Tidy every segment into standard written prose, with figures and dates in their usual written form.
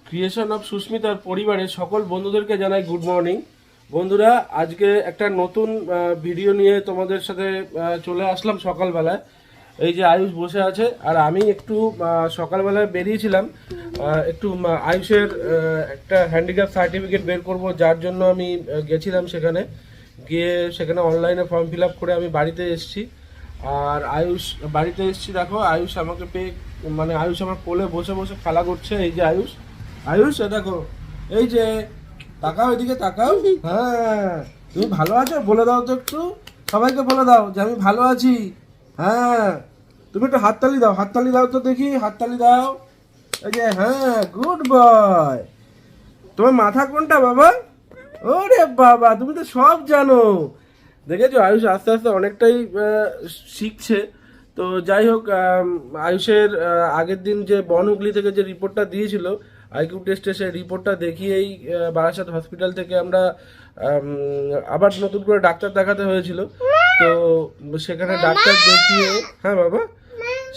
Creation of সুস্মিতার পরিবারের সকল বন্ধুদেরকে জানাই গুড মর্নিং। বন্ধুরা, আজকে একটা নতুন ভিডিও নিয়ে তোমাদের সাথে চলে আসলাম সকালবেলায়। এই যে আয়ুষ বসে আছে, আর আমি একটু সকালবেলায় বেরিয়েছিলাম একটু আয়ুষের একটা হ্যান্ডিক্যাপ সার্টিফিকেট বের করব, যার জন্য আমি গেছিলাম সেখানে। গিয়ে সেখানে অনলাইনে ফর্ম ফিল আপ করে আমি বাড়িতে এসেছি। আর আয়ুষ বাড়িতে এসেছি, দেখো আয়ুষ আমাকে পেয়ে আয়ুষ আমার কোলে বসে বসে খেলা করছে। এই যে আয়ুষ, আয়ুষ দেখো, এই যে তাকাও, এদিকে তাকাও। হ্যাঁ, তুমি ভালো আছো? বলে দাও তো, একটু সবাইকে বলে দাও যে আমি ভালো আছি। হ্যাঁ, তুমি একটু হাততালি দাও, হাততালি দাও তো দেখি, হাততালি দাও। এই যে হ্যাঁ, গুড বয়। তোমার মাথা কোনটা বাবা? ওরে বাবা, তুমি তো সব জানো। দেখেছো, আয়ুষ আস্তে আস্তে অনেকটাই শিখছে। তো যাই হোক, আয়ুষের আগের দিন যে বনহুগলি থেকে যে রিপোর্টটা দিয়েছিল আইকিউ টেস্টে, সেই রিপোর্টটা দেখিয়েই বারাসাত হসপিটাল থেকে আমরা আবার নতুন করে ডাক্তার দেখাতে হয়েছিল। তো সেখানে ডাক্তার দেখিয়ে, হ্যাঁ বাবা,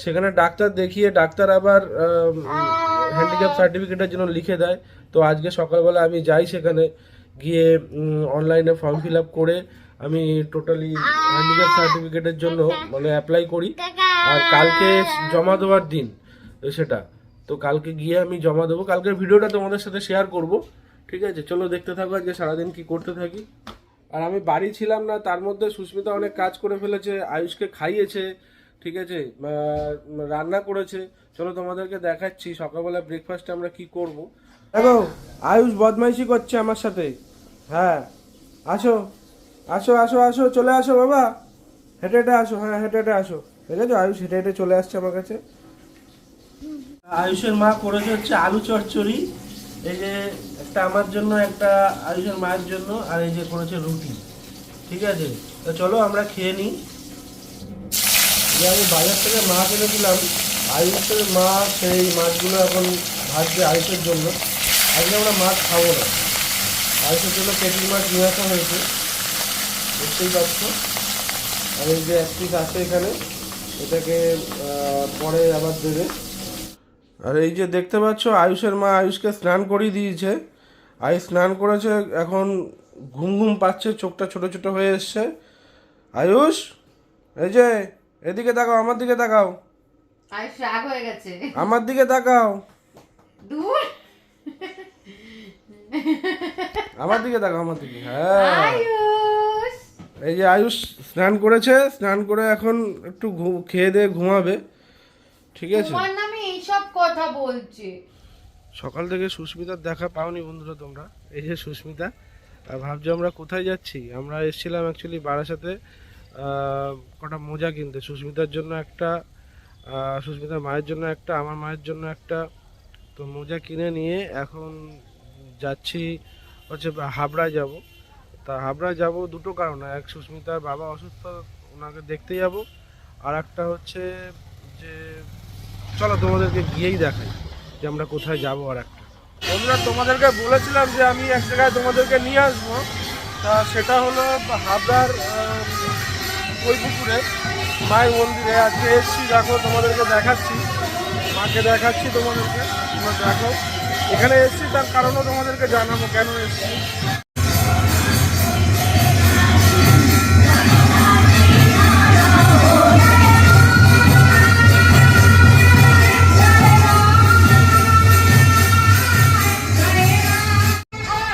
সেখানে ডাক্তার দেখিয়ে ডাক্তার আবার হ্যান্ডিক্যাপ সার্টিফিকেটের জন্য লিখে দেয়। তো আজকে সকালবেলা আমি যাই সেখানে, গিয়ে অনলাইনে ফর্ম ফিল আপ করে আমি টোটালি হ্যান্ডিক্যাপ সার্টিফিকেটের জন্য অ্যাপ্লাই করি। আর কালকে জমা দেওয়ার দিন সেটা, তো কালকে গিয়ে আমি জমা দেবো। কালকের ভিডিওটা তোমাদের সাথে শেয়ার করব, ঠিক আছে? চলো দেখতে থাকো আজকে সারাদিন কি করতে থাকি। আর আমি বাড়ি ছিলাম না, তার মধ্যে সুস্মিতা অনেক কাজ করে ফেলেছে, আয়ুষকে খাইয়েছে, ঠিক আছে, রান্না করেছে। চলো তোমাদেরকে দেখাচ্ছি সকালবেলা ব্রেকফাস্টে আমরা কি করব। দেখো, আয়ুষ বদমাইশি করছে আমার সাথে। হ্যাঁ, আসো আসো আসো আসো, চলে আসো বাবা, হেঁটে হেঁটে আসো। হ্যাঁ, হেঁটে হেঁটে আসো। দেখেছো, আয়ুষ হেঁটে হেঁটে চলে আসছে আমার কাছে। আয়ুষের মা করেছে হচ্ছে আলু চচ্চড়ি। এই যে একটা আমার জন্য, একটা আয়ুষের মায়ের জন্য, আর এই যে করেছে রুটি। ঠিক আছে, তো চলো আমরা খেয়ে নিই। যে আমি বাজার থেকে মাছ এনেছিলাম, আয়ুষের মা সেই মাছগুলো এখন ভাজবে আয়ুষের জন্য। আজকে আমরা মাছ খাবো না, আয়ুষের জন্য পেটির মাছ নিয়ে আসা হয়েছে, বুঝতেই পারছো। আর এই যে এক পিস আছে এখানে, এটাকে পরে আবার দেবে। আর এই যে দেখতে পাচ্ছ, আয়ুষের মা আয়ুষকে স্নান করিয়ে দিয়েছে। আয়ুষ স্নান করেছে, এখন ঘুম ঘুম পাচ্ছে, চোখটা ছোট ছোট হয়ে এসছে। আয়ুষ, এই যে এদিকে তাকাও, আমার দিকে তাকাও। আয়ুষ রাগ হয়ে গেছে, আমার দিকে তাকাও, দূর আমার দিকে তাকাও, আমার দিকে। হ্যাঁ, আয়ুষ এই যে আয়ুষ স্নান করেছে, স্নান করে এখন একটু খেয়ে দিয়ে ঘুমাবে, ঠিক আছে? তোমার নামে এইসব কথা বলছে। সকাল থেকে সুস্মিতার দেখা পাওনি বন্ধুরা তোমরা। এই যে সুস্মিতা, আর ভাবছো আমরা কোথায় যাচ্ছি। আমরা এসেছিলাম অ্যাকচুয়ালি বারাসাতে কটা মোজা কিনতে, সুস্মিতার জন্য একটা, সুস্মিতার মায়ের জন্য একটা, আমার মায়ের জন্য একটা। তো মোজা কিনে নিয়ে এখন যাচ্ছি হচ্ছে হাবড়ায় যাব। তা হাবড়ায় যাব দুটো কারণে, এক সুস্মিতার বাবা অসুস্থ, ওনাকে দেখতে যাব। আর একটা হচ্ছে যে চলো তোমাদেরকে গিয়েই দেখাই যে আমরা কোথায় যাবো। আর একটা বন্ধুরা, তোমাদেরকে বলেছিলাম যে আমি এক জায়গায় তোমাদেরকে নিয়ে আসবো, তা সেটা হলো হাবড়ার ওই পুকুরে মায়ের মন্দিরে। আজকে এসেছি, দেখো তোমাদেরকে দেখাচ্ছি, মাকে দেখাচ্ছি তোমাদেরকে, তোমরা দেখো। এখানে এসেছি তার কারণও তোমাদেরকে জানাবো কেন এসেছি।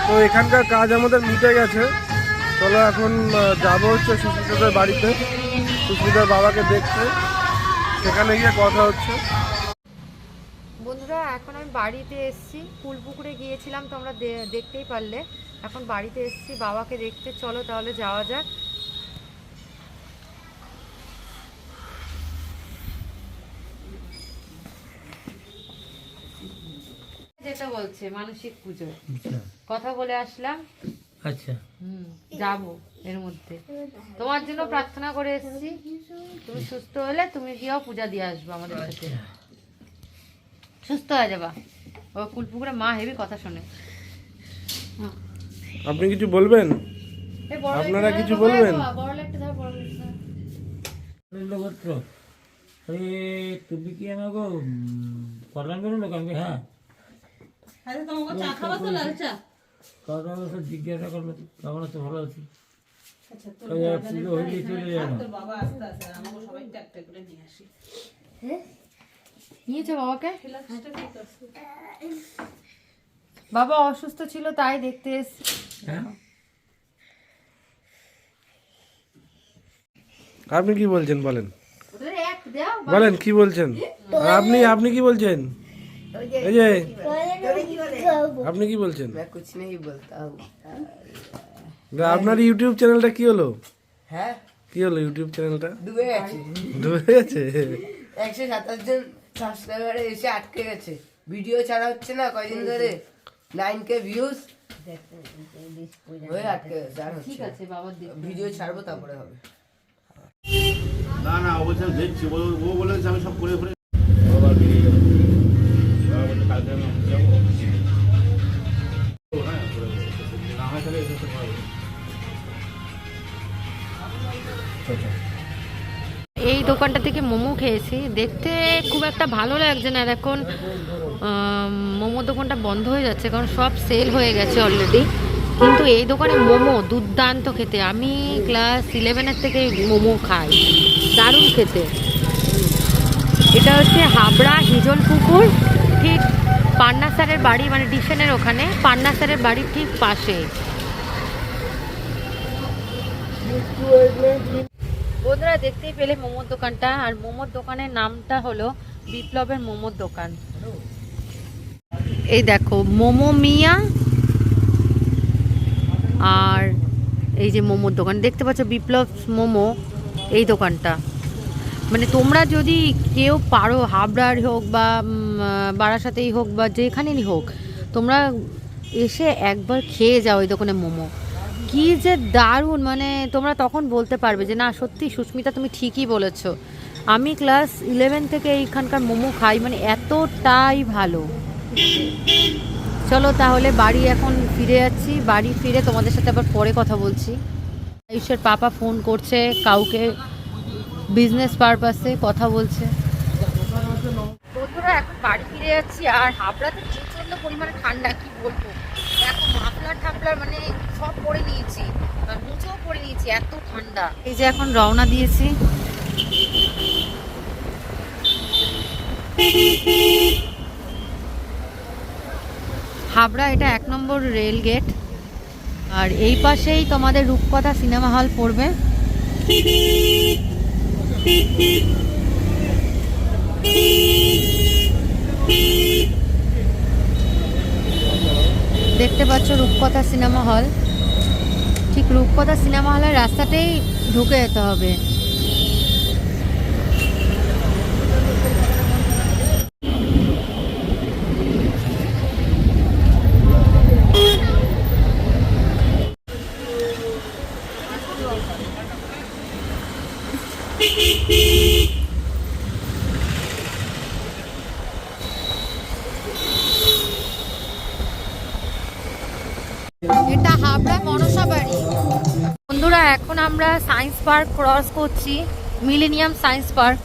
তো এখানকার কাজ আমাদের মিটে গেছে। চলো এখন যাবো হচ্ছে সুস্মিতাদের বাড়িতে, সুস্মিতার বাবাকে দেখতে, সেখানে গিয়ে কথা হচ্ছে। বন্ধুরা, এখন আমি বাড়িতে এসেছি, ফুলপুকুরে গিয়েছিলাম, তোমরা দেখতেই পারলে। এখন বাড়িতে এসেছি বাবাকে দেখতে, চলো তাহলে যাওয়া যাক। যেটা বলছে মানসিক পুজো, কথা বলে আসলাম। আচ্ছা, যাবো এর মধ্যে, তোমার জন্য প্রার্থনা করে এসেছি। তুমি সুস্থ হলে তুমি গিয়েও পূজা দিয়ে আসবো আমাদের সাথে, সুস্থ হয়ে যাবা। ও কুলপুকুরে মা হেভি কথা শোনে। আপনি কিছু বলবেন? আপনারা কিছু বলবেন? গোত্র তুমি কি আমাকে কল্যাণ করুন লোক? আমি হ্যাঁ, কারণ ওকে জিজ্ঞাসা করলো কেমন আছে, ভালো আছি। পুজো হইলে চলে যাবে। নিয়েছো বাবাকে? বাবা অসুস্থ ছিল তাই দেখতে এসেছি। হ্যাঁ আপনি কি বলছেন বলেন, ওদের এক দাও। বলেন কি বলছেন আপনি, আপনি কি বলছেন? এই যে আপনি কি বলছেন? कुछ नहीं बोलता हूँ। আপনার ইউটিউব চ্যানেলটা কি হলো? হ্যাঁ কি হলো ইউটিউব চ্যানেলটা? ডুবে গেছে। ডুবে গেছে? 127 জন সাবস্ক্রাইবারে এসে আটকে গেছে, ভিডিও ছাড়া হচ্ছে না কয়দিন ধরে, 9K ভিউজ হয়ে আটকে গেছে। আর ঠিক আছে বাবা দেখো। ভিডিও ছাড়বো তারপরে হবে। না না ও বলছে দেখছি, ও বলেছে আমি সব করে করে আবার বেরিয়ে যাবো। বাবা বলছে কালকে আমি অফিস যাবো। হ্যাঁ করে দেবো। না হয় তাহলে এসে তো পারবো। এই দোকানটা থেকে মোমো খেয়েছি, দেখতে খুব একটা ভালো লাগছে না। আর এখন মোমো দোকানটা বন্ধ হয়ে যাচ্ছে কারণ সব সেল হয়ে গেছে অলরেডি। কিন্তু এই দোকানে মোমো দুর্দান্ত খেতে। আমি ক্লাস 11-এর থেকে মোমো খাই, দারুণ খেতে। এটা হচ্ছে হাবড়া হিজল পুকুর, ঠিক পান্না স্যারের বাড়ি মানে ডিফেনের ওখানে, পান্না স্যারের বাড়ির ঠিক পাশে। বন্ধুরা দেখতেই পেলে মোমোর দোকানটা, আর মোমোর দোকানের নামটা হলো বিপ্লবের মোমোর দোকান। এই দেখো মোমো মিয়া, আর এই যে মোমোর দোকান দেখতে পাচ্ছ বিপ্লব মোমো, এই দোকানটা। মানে তোমরা যদি কেউ পারো, হাবড়ার হোক বা বারাসাতেই হোক বা যেখানেই হোক, তোমরা এসে একবার খেয়ে যাও ওই দোকানে মোমো। কি যে দারুণ, মানে তোমরা তখন বলতে পারবে যে না সত্যি সুস্মিতা তুমি ঠিকই বলেছো। আমি ক্লাস 11 থেকে এইখানকার মোমো খাই, মানে এতটাই ভালো। চলো তাহলে বাড়ি এখন ফিরে যাচ্ছি, বাড়ি ফিরে তোমাদের সাথে আবার পরে কথা বলছি। আয়ুষের পাপা ফোন করছে কাউকে, বিজনেস পারপাসে কথা বলছে। বন্ধুরা এখন বাড়ি ফিরে যাচ্ছি, আর হাবড়াতে প্রচন্ড পরিমাণে ঠান্ডা, কি বলবো। দেখো মাফলার ঠাফলার মানে সব পরে নিয়েছি, আর মুচোও পরে নিয়েছি, এত ঠান্ডা। এই যে এখন রওনা দিয়েছি। হাবড়া এটা 1 নম্বর রেল গেট, আর এই পাশেই তোমাদের রূপকথা সিনেমা হল পড়বে। দেখতে পাচ্ছ রূপকথা সিনেমা হল, ঠিক রূপকথা সিনেমা হলের রাস্তাতেই ঢুকে যেতে হবে। এটা হাবড়া মনসা বাড়ি। বন্ধুরা এখন আমরা সায়েন্স পার্ক ক্রস করছি, মিলেনিয়াম সায়েন্স পার্ক।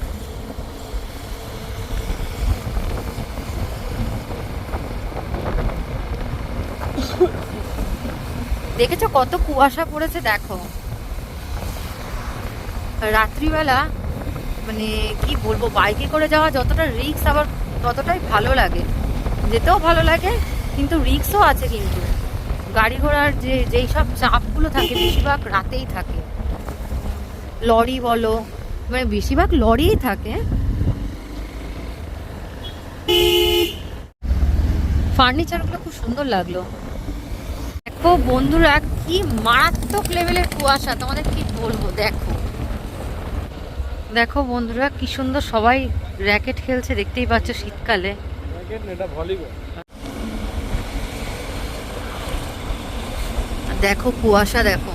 দেখেছো কত কুয়াশা পড়েছে, দেখো রাত্রিবেলা। মানে কি বলবো, বাইকে করে যাওয়া যতটা রিস্ক আবার ততটাই ভালো লাগে, যেতেও ভালো লাগে কিন্তু রিস্কও আছে। কিন্তু গাড়ি ঘোড়ার যেই সব চাপগুলো থাকে বেশিরভাগ রাতেই থাকে, লরি বলো, মানে বেশিরভাগ লরিই থাকে। ফার্নিচারগুলো খুব সুন্দর লাগলো। দেখো বন্ধুরা কি মারাত্মক লেভেলের কুয়াশা, তোমাদের কি বলবো। দেখো দেখো বন্ধুরা কি সুন্দর সবাই র্যাকেট খেলছে, দেখতেই পাচ্ছ শীতকালে। এটা ভলিবল। দেখো কুয়াশা, দেখো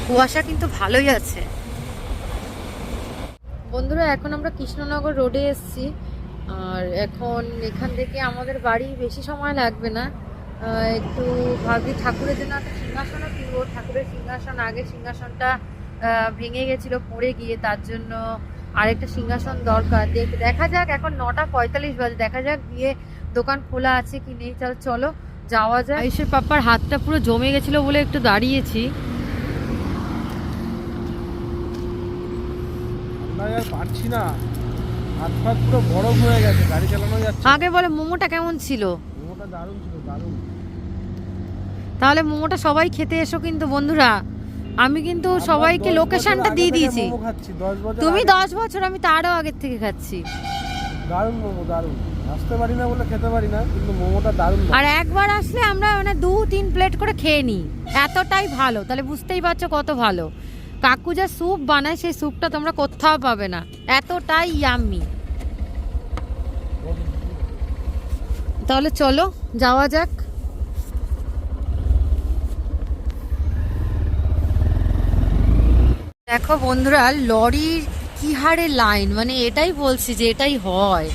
কুয়াশা কিন্তু ভালোই আছে। বন্ধুরা এখন আমরা কৃষ্ণনগর রোডে এসেছি, আর এখন এখান থেকে আমাদের বাড়ি বেশি সময় লাগবে না। একটু ভাবি ঠাকুরের জন্য একটা সিংহাসনও কিনবো। ঠাকুরের সিংহাসন, আগে সিংহাসনটা ভেঙে গেছিলো পড়ে গিয়ে, তার জন্য আরেকটা সিংহাসন দরকার। দেখা যাক, এখন 9:45 বাজে, দেখা যাক গিয়ে দোকান খোলা আছে কি নেই। চলো চলো যাওয়া যায়। আয়ুষের পাপার হাতটা পুরো জমে গেছিল বলে একটু দাঁড়িয়েছি। আমরা আর পারছি না, হাত ফাত পুরো বরফ হয়ে গেছে, গাড়ি চালানো যাচ্ছে। আগে বলে মোমোটা কেমন ছিল? মোমোটা দারুণ ছিল, দারুণ। তাহলে মোমোটা সবাই খেতে এসো কিন্তু বন্ধুরা, আমি কিন্তু সবাইকে লোকেশনটা দিয়ে দিয়েছি। মোমো খাচ্ছি 10 বছর তুমি আগে। 10 বছর, আমি তারও আগের থেকে খাচ্ছি। দারুণ মোমো, দারুণ। আসতে পারি না বলে খেতে পারি না, কিন্তু মোমোটা দারুণ। আর একবার আসলে আমরা মানে 2-3 প্লেট করে খেয়ে নিই, এতটাই ভালো। তাহলে বুঝতেই পারছো কত ভালো। কাকু যা স্যুপ বানায় সেই স্যুপটা তোমরা কোথাও পাবে না, এতটাই ইয়াম্মি। তাহলে চলো যাওয়া যাক। দেখো বন্ধুরা, লরির কি হারে লাইন, মানে এটাই বলছি যে এটাই হয়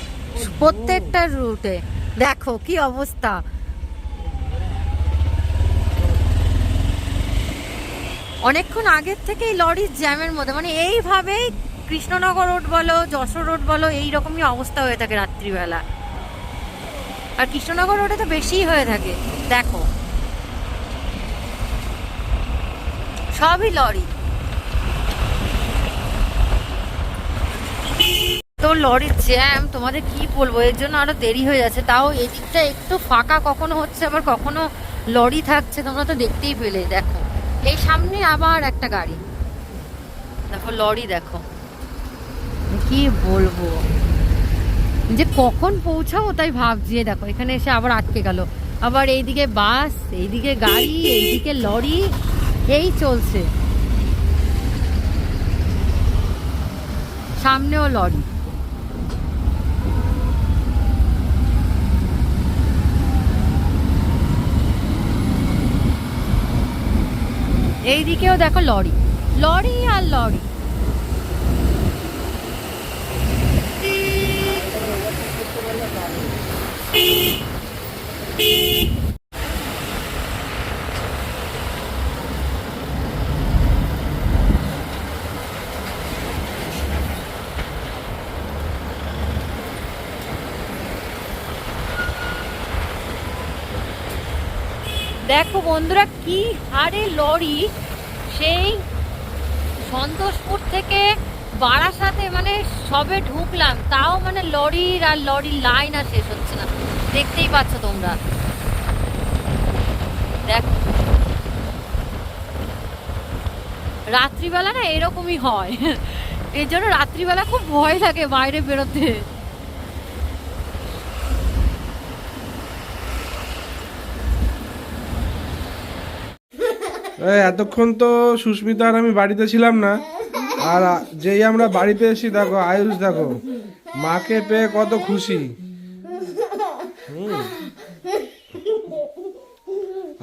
প্রত্যেকটা রুটে। দেখো কি অবস্থা। অনেকক্ষণ আগের থেকেই লরির জ্যামের মধ্যে, মানে এইভাবেই কৃষ্ণনগর রোড বলো, যশোর রোড বলো, এইরকমই অবস্থা হয়ে থাকে রাত্রিবেলা। আর কৃষ্ণনগর রোডে তো বেশিই হয়ে থাকে। দেখো সবই লরি। তো লরির জ্যাম তোমাদের কি বলবো, এর জন্য আরো দেরি হয়ে যাচ্ছে। তাও এদিকটা একটু ফাঁকা কখনো হচ্ছে, আবার কখনো লরি থাকছে, তোমরা তো দেখতেই পেলে। দেখো এই সামনে আবার একটা গাড়ি, দেখো লরি, দেখো কি বলবো যে কখন পৌঁছাবো তাই ভাবছি। দেখো এখানে এসে আবার আটকে গেল, আবার এইদিকে বাস, এইদিকে গাড়ি, এইদিকে লরি, এই চলছে। সামনেও লরি। এইদিকেও দেখো লরি, লরি আর লরি। দেখো বন্ধুরা কি হারে লরি, সেই সন্তোষপুর থেকে বারাসাতে মানে সবে ঢুকলাম, তাও মানে লরির আর লরির লাইন আর শেষ হচ্ছে না। দেখতেই পাচ্ছ তোমরা। দেখো রাত্রিবেলা না এরকমই হয়, এর জন্য রাত্রিবেলা খুব ভয় লাগে বাইরে বেরোতে। এতক্ষণ তো সুস্মিতা আর আমি বাড়িতে ছিলাম না, আর যেই আমরা বাড়িতে এসেছি দেখো আয়ুষ দেখো মাকে পেয়ে কত খুশি।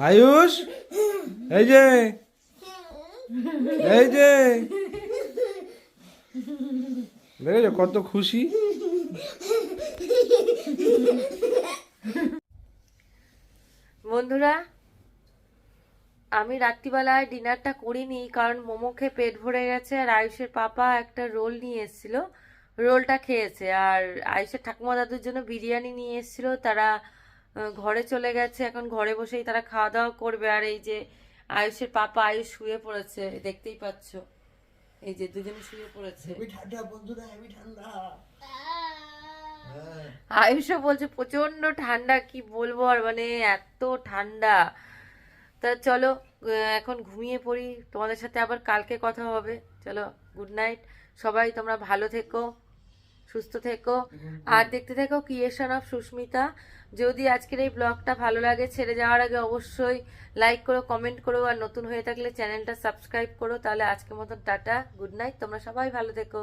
আয়ুষ এই যে, এই যে দেখেছো কত খুশি। বন্ধুরা আমি রাত্রিবেলায় ডিনারটা করিনি, কারণ মোমো খেয়ে পেট ভরে গেছে। আর আয়ুষের পাপা একটা রোল নিয়ে এসেছিল, রোলটা খেয়েছে। আর আয়ুষের ঠাকুমা দাদুর জন্য বিরিয়ানি নিয়ে এসেছিল, তারা ঘরে চলে গেছে। এখন ঘরে বসেই তারা খাওয়া দাওয়া করবে। আর এই যে আয়ুষের পাপা, আয়ুষ শুয়ে পড়েছে, দেখতেই পাচ্ছ, এই যে দুজনে শুয়ে পড়েছে। আয়ুষও বলছে প্রচন্ড ঠান্ডা, কি বলবো আর, মানে এত ঠান্ডা। তা চলো এখন ঘুমিয়ে পড়ি, তোমাদের সাথে আবার কালকে কথা হবে। চলো গুড নাইট সবাই, তোমরা ভালো থেকো, সুস্থ থেকো, আর দেখতে থেকো ক্রিয়েশন অফ সুস্মিতা। যদি আজকের এই ব্লগটা ভালো লাগে, ছেড়ে যাওয়ার আগে অবশ্যই লাইক করো, কমেন্ট করো, আর নতুন হয়ে থাকলে চ্যানেলটা সাবস্ক্রাইব করো। তাহলে আজকের মতন টাটা, গুড নাইট, তোমরা সবাই ভালো থেকো।